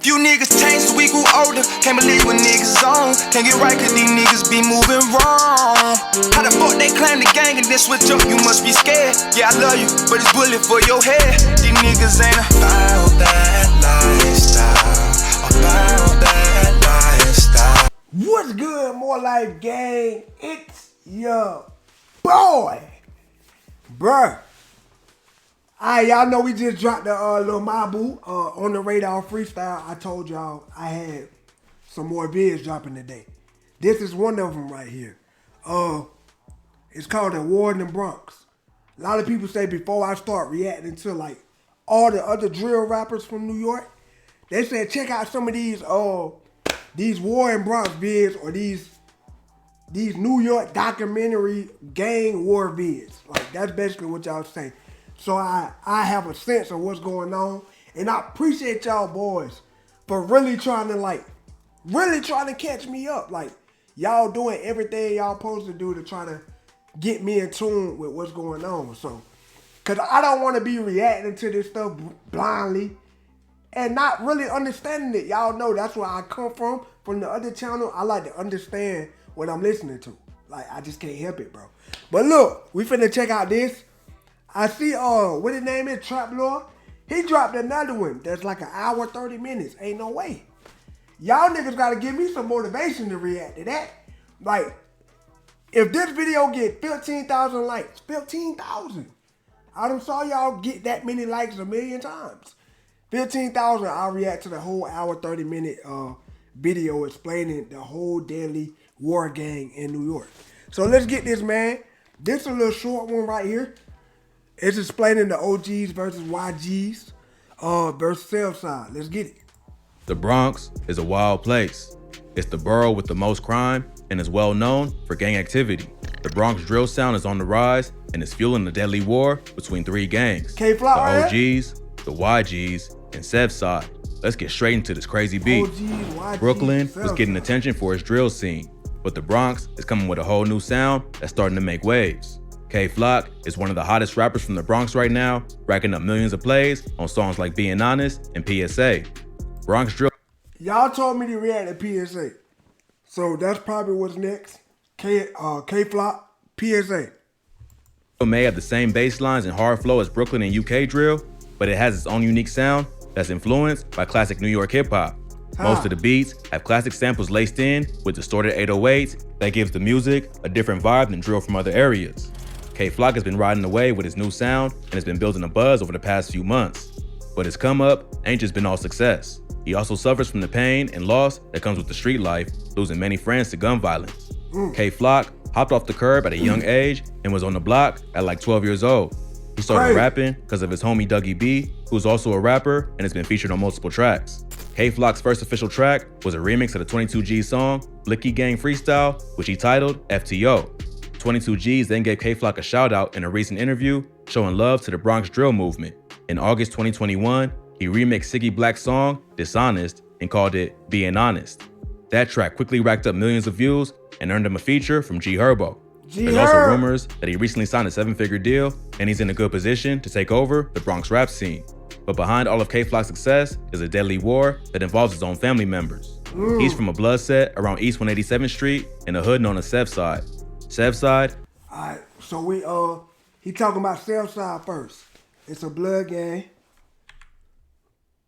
Few niggas changed so we grew older. Can't believe what niggas on. Can't get right cause these niggas be moving wrong. How the fuck they claim the gang and then switch up? You must be scared. Yeah, I love you, but it's bullet for your head. These niggas ain't about that lifestyle. About that lifestyle. What's good, More Life gang? It's your boy, bruh. Alright, y'all know we just dropped the little Mabu on the radar freestyle. I told y'all I had some more vids dropping today. This is one of them right here. It's called The War in the Bronx. A lot of people say before I start reacting to like all the other drill rappers from New York, they said check out some of these War in Bronx vids or these New York documentary gang war vids. Like that's basically what y'all say. So I have a sense of what's going on. And I appreciate y'all boys for really trying to catch me up. Like y'all doing everything y'all supposed to do to try to get me in tune with what's going on. So, cause I don't want to be reacting to this stuff blindly and not really understanding it. Y'all know that's where I come from the other channel. I like to understand what I'm listening to. Like I just can't help it, bro. But look, we finna check out this. I see, what his name is, Trap Lord. He dropped another one that's like an hour, 30 minutes. Ain't no way. Y'all niggas gotta give me some motivation to react to that. Like, if this video get 15,000 likes, 15,000. I done saw y'all get that many likes a million times. 15,000, I'll react to the whole hour, 30 minute video explaining the whole deadly war gang in New York. So let's get this, man. This is a little short one right here. It's explaining the OGs versus YGs versus SevSide. Let's get it. The Bronx is a wild place. It's the borough with the most crime and is well known for gang activity. The Bronx drill sound is on the rise and is fueling the deadly war between three gangs. The OGs, the YGs, and SevSide. Let's get straight into this crazy beat. OGs, YGs, Brooklyn SevSide was getting attention for its drill scene, but the Bronx is coming with a whole new sound that's starting to make waves. K-Flock is one of the hottest rappers from the Bronx right now, racking up millions of plays on songs like Being Honest and PSA. Bronx drill. Y'all told me to react to PSA. So that's probably what's next. K-Flock, PSA. May have the same bass lines and hard flow as Brooklyn and UK drill, but it has its own unique sound that's influenced by classic New York hip-hop. Most of the beats have classic samples laced in with distorted 808s that gives the music a different vibe than drill from other areas. K-Flock has been riding the wave with his new sound and has been building a buzz over the past few months. But his come up ain't just been all success. He also suffers from the pain and loss that comes with the street life, losing many friends to gun violence. K-Flock hopped off the curb at a young age and was on the block at like 12 years old. He started rapping because of his homie Dougie B, who's also a rapper and has been featured on multiple tracks. K-Flock's first official track was a remix of the 22G song, Blicky Gang Freestyle, which he titled FTO. 22Gs then gave K-Flock a shout out in a recent interview showing love to the Bronx drill movement. In August 2021, he remixed Siggy Black's song, Dishonest, and called it Being Honest. That track quickly racked up millions of views and earned him a feature from G Herbo. There's also rumors that he recently signed a 7-figure deal and he's in a good position to take over the Bronx rap scene. But behind all of K-Flock's success is a deadly war that involves his own family members. He's from a blood set around East 187th Street in a hood known as SevSide. SevSide. Alright, so he talking about SevSide first. It's a blood gang.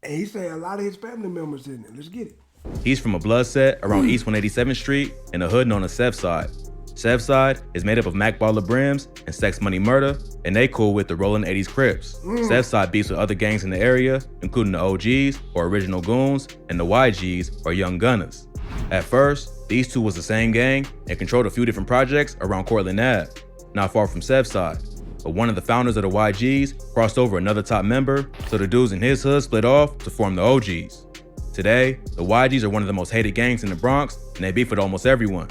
And he said a lot of his family members in it. Let's get it. He's from a blood set around East 187th Street in a hood known as SevSide. SevSide is made up of Mac Baller Brims and Sex Money Murder, and they cool with the Rollin' 80s Crips. SevSide beefs with other gangs in the area, including the OGs, or Original Goons, and the YGs, or Young Gunners. At first, these two was the same gang and controlled a few different projects around Cortlandt Ave, not far from SevSide. But one of the founders of the YGs crossed over another top member, so the dudes in his hood split off to form the OGs. Today, the YGs are one of the most hated gangs in the Bronx, and they beef with almost everyone.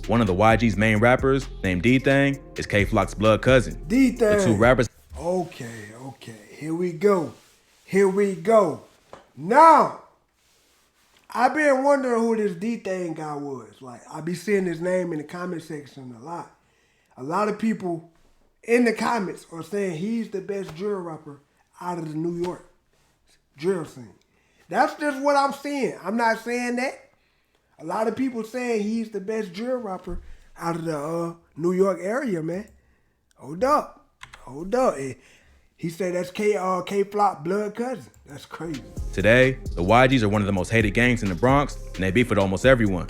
One of the YG's main rappers, named D-Thang, is K-Flock's blood cousin. D-Thang. The two rappers. Okay. Here we go. Now, I've been wondering who this D-Thang guy was. Like, I be seeing his name in the comment section a lot. A lot of people in the comments are saying he's the best drill rapper out of the New York drill scene. That's just what I'm seeing. I'm not saying that. A lot of people saying he's the best drill rapper out of the New York area, man. Hold up. He said that's K-Flop blood cousin. That's crazy. Today, the YGs are one of the most hated gangs in the Bronx, and they beef with almost everyone.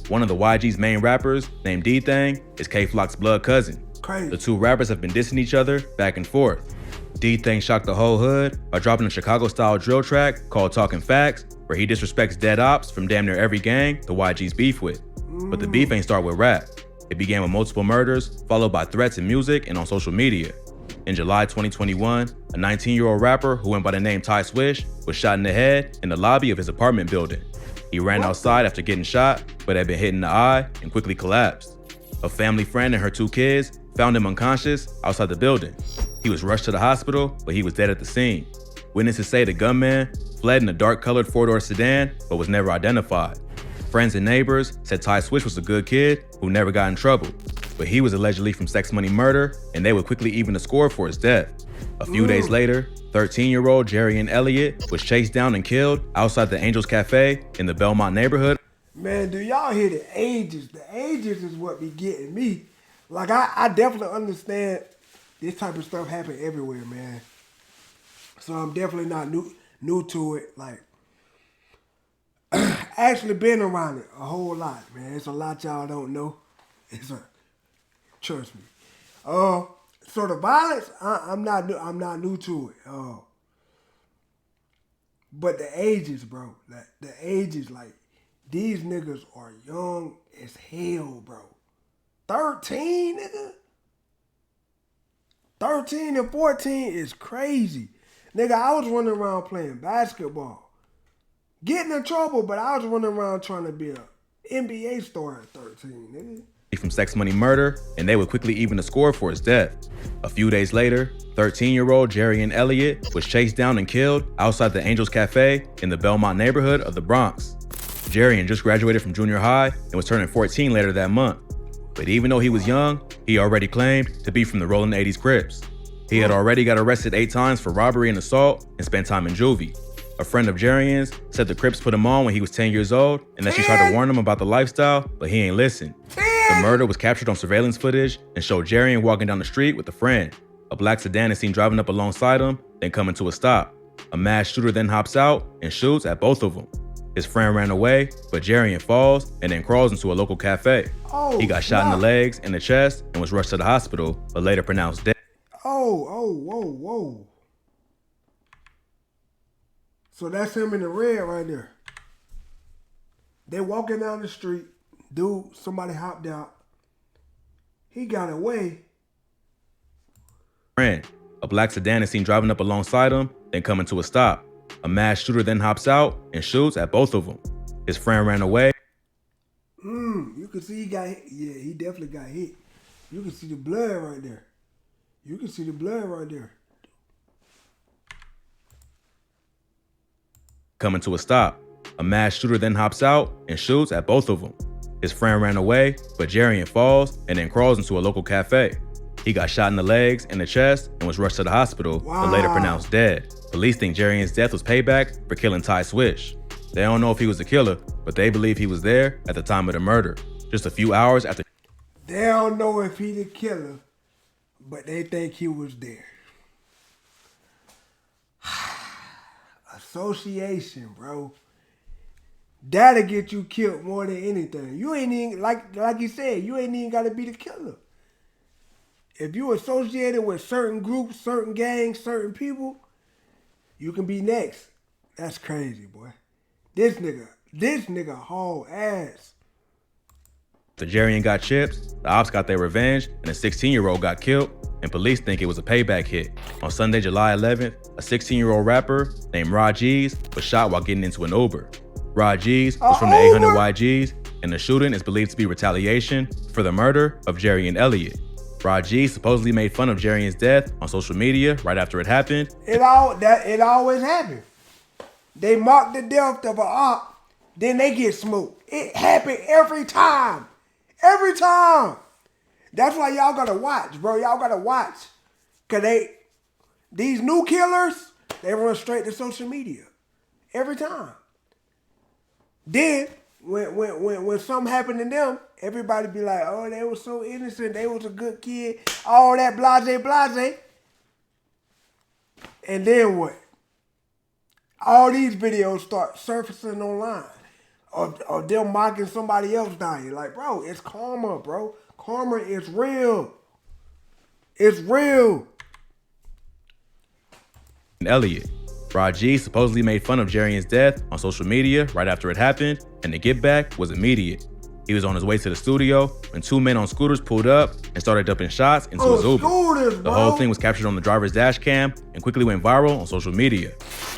One of the YG's main rappers, named D-Thang, is K-Floc's blood cousin. Crazy. The two rappers have been dissing each other back and forth. D-Thang shocked the whole hood by dropping a Chicago-style drill track called Talking Facts, where he disrespects dead ops from damn near every gang the YGs beef with. But the beef ain't start with rap. It began with multiple murders, followed by threats in music and on social media. In July 2021, a 19-year-old rapper who went by the name Ty Swish was shot in the head in the lobby of his apartment building. He ran outside after getting shot, but had been hit in the eye and quickly collapsed. A family friend and her two kids found him unconscious outside the building. He was rushed to the hospital, but he was dead at the scene. Witnesses say the gunman fled in a dark-colored four-door sedan, but was never identified. Friends and neighbors said Ty Swish was a good kid who never got in trouble, but he was allegedly from sex money murder, and they would quickly even the score for his death. A few days later, 13-year-old Jarian Elliott was chased down and killed outside the Angels Cafe in the Belmont neighborhood. Man, do y'all hear the ages? The ages is what be getting me. Like, I definitely understand this type of stuff happen everywhere, man. So I'm definitely not new to it. Like, actually been around it a whole lot, man. It's a lot y'all don't know. Trust me. So the violence, I'm not new to it. But the ages, bro. The ages, like, these niggas are young as hell, bro. 13, nigga. 13 and 14 is crazy. Nigga, I was running around playing basketball. Getting in trouble, but I was running around trying to be a NBA star at 13, nigga. From sex money murder, and they would quickly even the score for his death. A few days later, 13-year-old Jarian Elliott was chased down and killed outside the Angels Cafe in the Belmont neighborhood of the Bronx. Jarian just graduated from junior high and was turning 14 later that month. But even though he was young, he already claimed to be from the rolling 80s Crips. He had already got arrested 8 times for robbery and assault and spent time in juvie. A friend of Jarian's said the Crips put him on when he was 10 years old and that she tried to warn him about the lifestyle, but he ain't listen. The murder was captured on surveillance footage and showed Jarian walking down the street with a friend. A black sedan is seen driving up alongside him, then coming to a stop. A mass shooter then hops out and shoots at both of them. His friend ran away, but Jarian falls and then crawls into a local cafe. He got shot in the legs and the chest and was rushed to the hospital, but later pronounced dead. Whoa. So that's him in the red right there. They walking down the street. Dude, somebody hopped out. He got away. A black sedan is seen driving up alongside him, then coming to a stop. A mass shooter then hops out and shoots at both of them. His friend ran away. You can see he got hit. Yeah, he definitely got hit. You can see the blood right there. Coming to a stop. A mass shooter then hops out and shoots at both of them. His friend ran away, but Jarian falls and then crawls into a local cafe. He got shot in the legs and the chest and was rushed to the hospital, but later pronounced dead. Police think Jarian's death was payback for killing Ty Swish. They don't know if he was the killer, but they believe he was there at the time of the murder, just a few hours after. They don't know if he the killer, but they think he was there. Association, bro. That'll get you killed more than anything. You ain't even, like you said, you ain't even got to be the killer. If you associated with certain groups, certain gangs, certain people, you can be next. That's crazy, boy. This nigga haul ass. The Jarian got chips, the ops got their revenge, and a 16-year-old got killed, and police think it was a payback hit. On Sunday, July 11th, a 16-year-old rapper named Rajeez was shot while getting into an Uber. Rajeez was from the 800 YGs, and the shooting is believed to be retaliation for the murder of Jarian Elliott. Rajeez supposedly made fun of Jarian's death on social media right after it happened. It always happens. They mock the death of an op, then they get smoked. It happened every time. Every time. That's why y'all gotta watch, bro. Y'all gotta watch. Cause these new killers, they run straight to social media. Every time. Then, when something happened to them, everybody be like, oh, they were so innocent. They was a good kid. All that blase. And then what? All these videos start surfacing online. Or them mocking somebody else down here. Like, bro, it's karma, bro. Karma is real. It's real. Elliott. Rod G supposedly made fun of Jarian's death on social media right after it happened, and the get back was immediate. He was on his way to the studio when two men on scooters pulled up and started dumping shots into his Uber. The whole thing was captured on the driver's dash cam and quickly went viral on social media.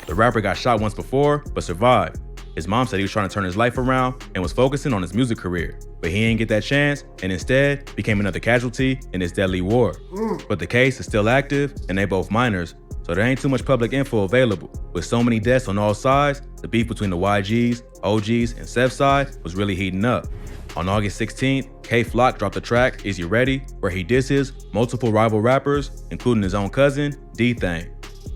The rapper got shot once before, but survived. His mom said he was trying to turn his life around and was focusing on his music career, but he didn't get that chance and instead became another casualty in this deadly war. But the case is still active and they both minors, so there ain't too much public info available. With so many deaths on all sides, the beef between the YGs, OGs, and SevSide was really heating up. On August 16th, K Flock dropped the track, Is You Ready?, where he disses multiple rival rappers, including his own cousin, D-Thang.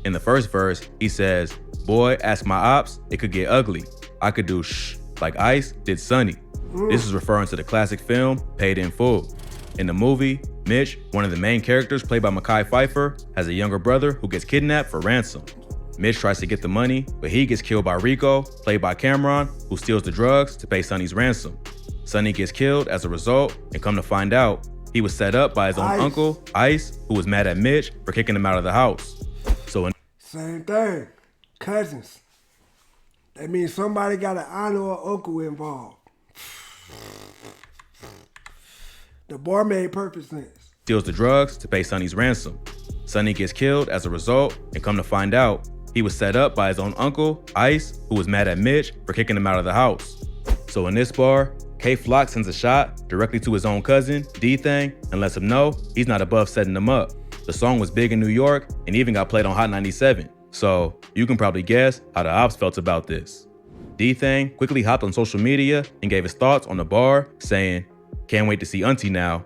In the first verse, he says, boy, ask my ops, it could get ugly. I could do shh, like Ice did Sonny. This is referring to the classic film, Paid in Full. In the movie, Mitch, one of the main characters played by Mekhi Phifer, has a younger brother who gets kidnapped for ransom. Mitch tries to get the money, but he gets killed by Rico, played by Cameron, who steals the drugs to pay Sonny's ransom. Sonny gets killed as a result, and come to find out, he was set up by his own uncle, Ice, who was mad at Mitch for kicking him out of the house. Same thing. Cousins. That means somebody got an aunt or uncle involved. The bar made perfect sense. Steals the drugs to pay Sonny's ransom. Sonny gets killed as a result, and come to find out, he was set up by his own uncle, Ice, who was mad at Mitch for kicking him out of the house. So in this bar, K Flock sends a shot directly to his own cousin, D-Thang, and lets him know he's not above setting him up. The song was big in New York and even got played on Hot 97. So you can probably guess how the ops felt about this. D-Thang quickly hopped on social media and gave his thoughts on the bar, saying, can't wait to see Auntie now.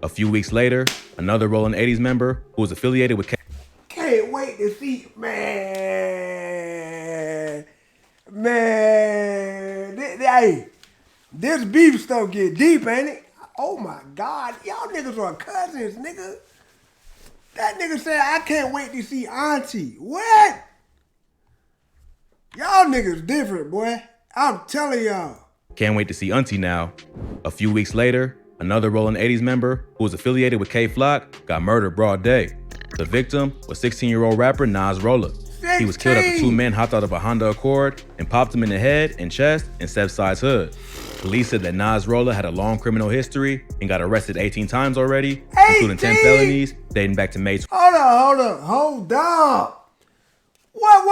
A few weeks later, another Rollin' 80s member who was affiliated with Can't wait to see, hey, this beef stuff get deep, ain't it? Oh my God, y'all niggas are cousins, nigga. That nigga said, I can't wait to see Auntie. What? Y'all niggas different, boy. I'm telling y'all. Can't wait to see Auntie now. A few weeks later, another Rollin' 80s member who was affiliated with K Flock got murdered broad day. The victim was 16-year-old rapper Nas Roller. He was killed after two men hopped out of a Honda Accord and popped him in the head and chest in SevSide's hood. Police said that Nas Roller had a long criminal history and got arrested 18 times already, including 10 felonies dating back to May. Hold up. What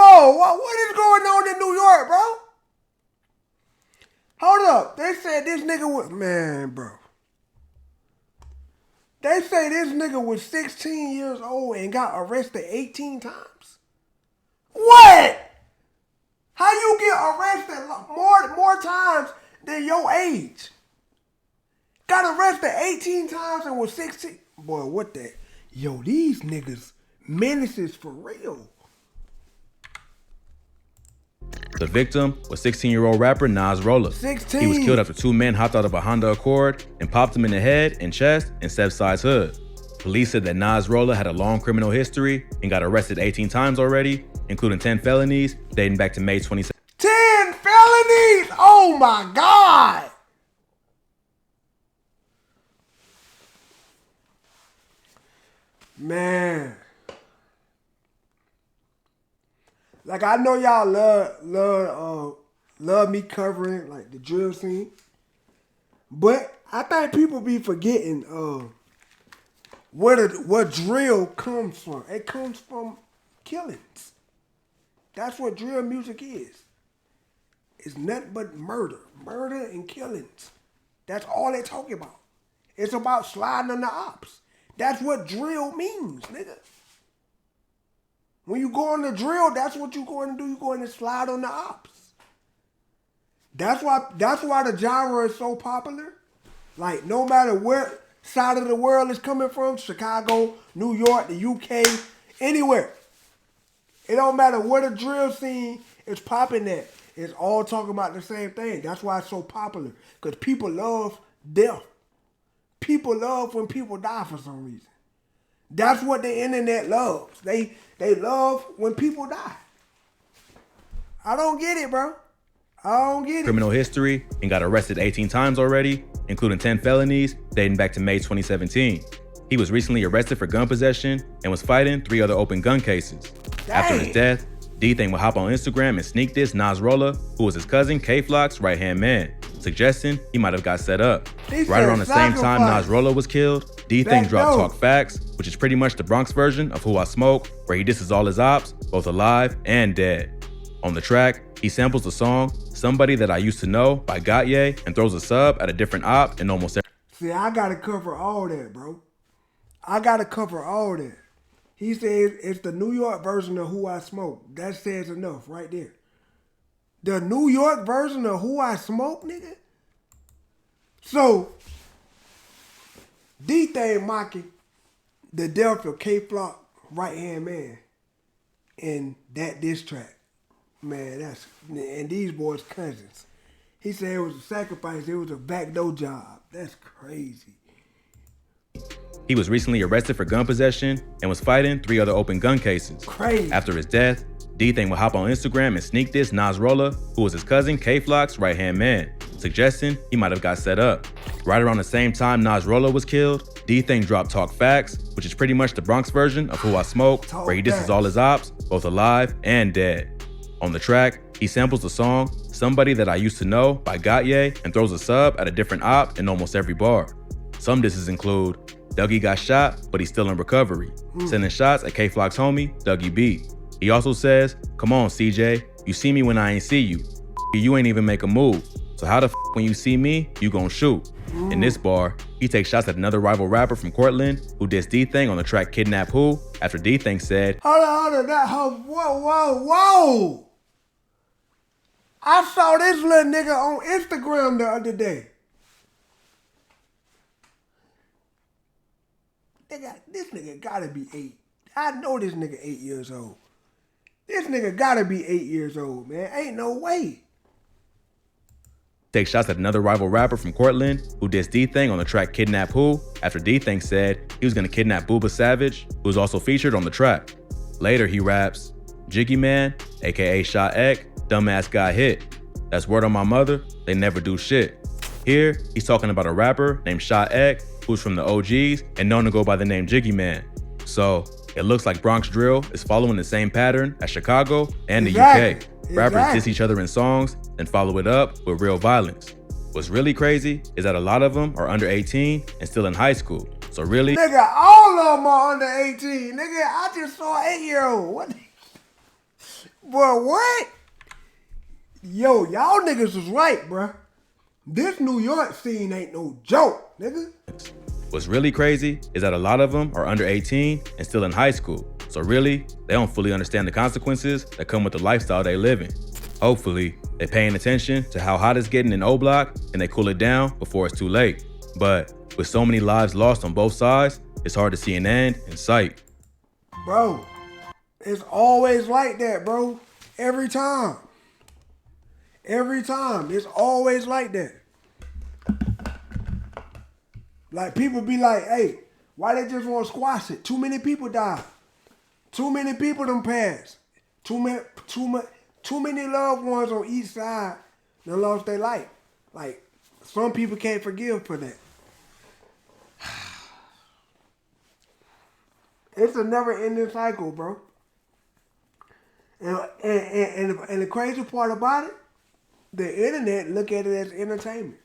is going on in New York, bro? Hold up. They said this nigga was, bro. They say this nigga was 16 years old and got arrested 18 times. What? How you get arrested more times than your age? Got arrested 18 times and was 16. Boy, what the? Yo, these niggas menaces for real. The victim was 16-year-old rapper Nas Roller. 16. He was killed after two men hopped out of a Honda Accord and popped him in the head and chest in SevSide's hood. Police said that Nas Roller had a long criminal history and got arrested 18 times already, including 10 felonies dating back to May 27. 10 felonies! Oh my God! Man. Like, I know y'all love me covering like the drill scene, but I think people be forgetting where drill comes from. It comes from killings. That's what drill music is. It's nothing but murder and killings. That's all they talking about. It's about sliding on the ops. That's what drill means, nigga. When you go on the drill, that's what you're going to do. You're going to slide on the ops. That's why the genre is so popular. Like, no matter where side of the world it's coming from, Chicago, New York, the UK, anywhere. It don't matter where the drill scene It's popping that. It's all talking about the same thing. That's why it's so popular. Because people love death. People love when people die for some reason. That's what the internet loves. They love when people die. I don't get it, bro. I don't get it. Criminal history and got arrested 18 times already, including 10 felonies dating back to May 2017. He was recently arrested for gun possession and was fighting 3 other open gun cases. Dang. After his death, D-Thing would hop on Instagram and sneak diss Nasrullah, who was his cousin K-Flock's right-hand man, suggesting he might have got set up. Right around the same time Nasrullah was killed, D-Thing dropped Talk Facts, which is pretty much the Bronx version of Who I Smoke, where he disses all his ops, both alive and dead. On the track, he samples the song Somebody That I Used to Know by Gautier and throws a sub at a different op in almost every. See, I gotta cover all that, bro. I gotta cover all that. He says it's the New York version of Who I Smoke. That says enough right there. The New York version of Who I Smoke, nigga? So, D-Thing mocking the death of K-Flock right-hand man in that diss track. Man, and these boys cousins. He said it was a sacrifice. It was a backdoor job. That's crazy. He was recently arrested for gun possession and was fighting 3 other open gun cases. Crazy. After his death, D-Thing would hop on Instagram and sneak diss Nasrullah, who was his cousin K-Flock's right-hand man, suggesting he might have got set up. Right around the same time Nasrullah was killed, D-Thing dropped Talk Facts, which is pretty much the Bronx version of Who I Smoke, where he disses all his ops, both alive and dead. On the track, he samples the song Somebody That I Used to Know by Gautier and throws a sub at a different op in almost every bar. Some disses include Dougie got shot, but he's still in recovery, sending shots at K-Flock's homie, Dougie B. He also says, come on, CJ, you see me when I ain't see you. You ain't even make a move. So how the f when you see me, you gon' shoot? In this bar, he takes shots at another rival rapper from Cortland who dissed D-Thing on the track Kidnap Who after D-Thing said, Hold on, whoa. I saw this little nigga on Instagram the other day. This nigga gotta be 8. I know this nigga 8 years old. This nigga gotta be 8 years old, man. Ain't no way. Takes shots at another rival rapper from Cortland who dissed D-Thing on the track Kidnap Who after D-Thing said he was gonna kidnap Booba Savage, who was also featured on the track. Later he raps, Jiggy Man, aka Shot Ek, dumbass got hit. That's word on my mother, they never do shit. Here, he's talking about a rapper named Shot Ek, who's from the OGs and known to go by the name Jiggy Man. So, it looks like Bronx drill is following the same pattern as Chicago and the UK. Rappers diss each other in songs, then follow it up with real violence. What's really crazy is that a lot of them are under 18 and still in high school. So really, nigga, all of them are under 18. Nigga, I just saw an 8-year-old. What? Boy, what? Yo, y'all niggas was right, bruh. This New York scene ain't no joke, nigga. What's really crazy is that a lot of them are under 18 and still in high school. So really, they don't fully understand the consequences that come with the lifestyle they live in. Hopefully, they're paying attention to how hot it's getting in O-Block and they cool it down before it's too late. But with so many lives lost on both sides, it's hard to see an end in sight. Bro, it's always like that, bro. Every time. Every time. It's always like that. Like, people be like, hey, why they just want to squash it? Too many people died. Too many people done passed. Too many loved ones on each side done lost their life. Like, some people can't forgive for that. It's a never-ending cycle, bro. And the crazy part about it, the internet look at it as entertainment.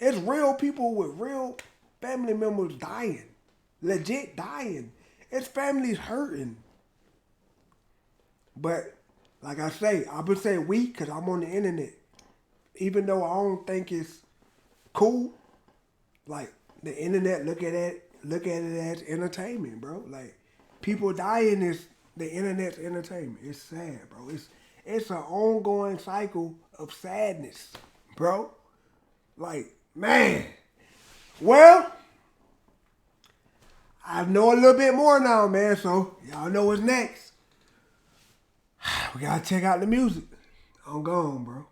It's real people with real family members dying. Legit dying. It's families hurting. But, like I say, I would say we, because I'm on the internet. Even though I don't think it's cool, like, the internet look at it as entertainment, bro. Like, people dying is the internet's entertainment. It's sad, bro. It's an ongoing cycle of sadness, bro. Like, man. Well, I know a little bit more now, man, so y'all know what's next. We gotta check out the music. I'm gone, bro.